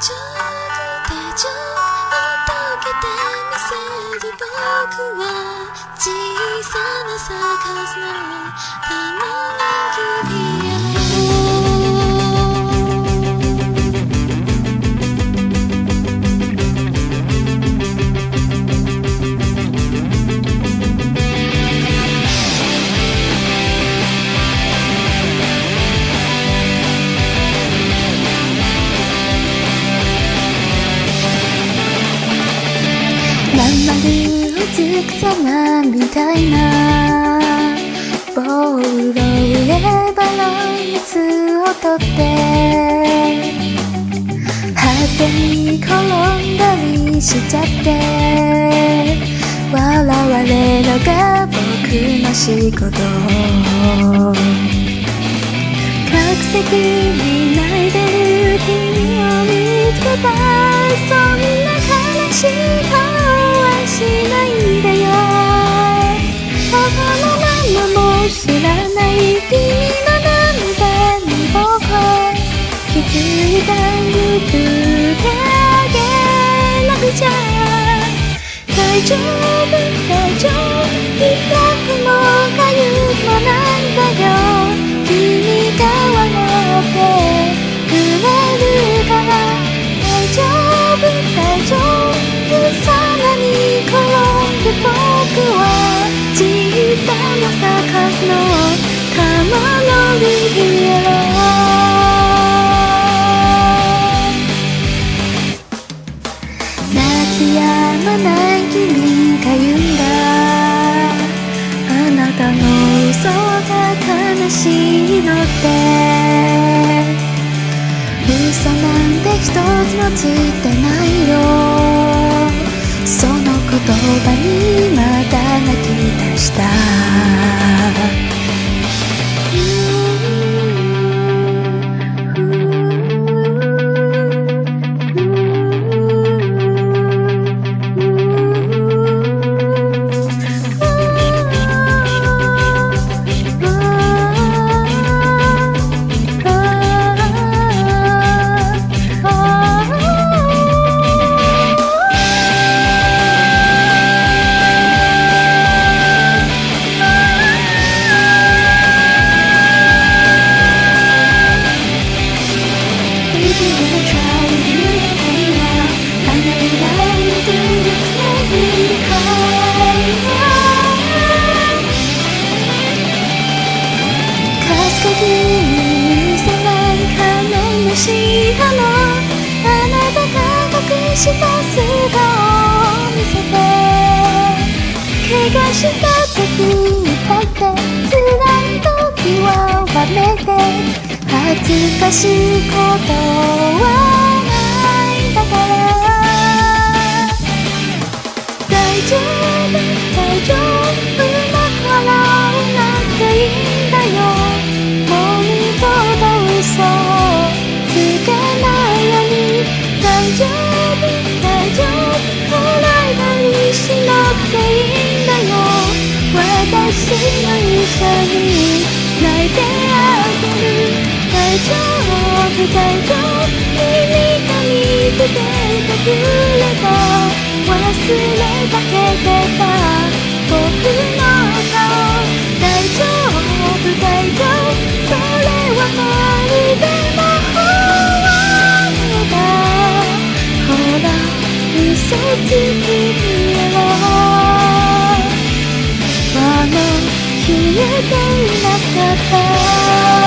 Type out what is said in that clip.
丈夫大丈夫溶けてみせる僕は小さなサーカスの玉の指まん丸美しさまみたいなボールでバランスをとって派手に転んだりしちゃって笑われるのが僕の仕事客席に泣いてる君を見つけたそんな悲しい顔はしないんだよ母の名前も知らない君の涙に僕は気づいた言ってあげなくちゃ大丈夫大丈夫痛くも痒くもないんだよ君が笑ってくれるから大丈夫大丈夫さらに転んで僕は小さなサーカスの玉のリエロ泣き止まない君が言うんだあなたの嘘が悲しいのって嘘なんて一つもついてないよその言葉にまた泣き出したした姿を見せて怪我した時に立って辛い時はわめて恥ずかしいことはないんだから大丈夫大丈夫うまく笑わなくていいんだよもう二度と嘘をつけないように大丈夫大丈夫笑いなりしなくていいんだよ私も一緒に泣いてあげる大丈夫大丈夫君が見つけてくれた忘れかけてた僕の顔大丈夫大丈夫それはまるで魔法ほら嘘つきによあの消えていなかった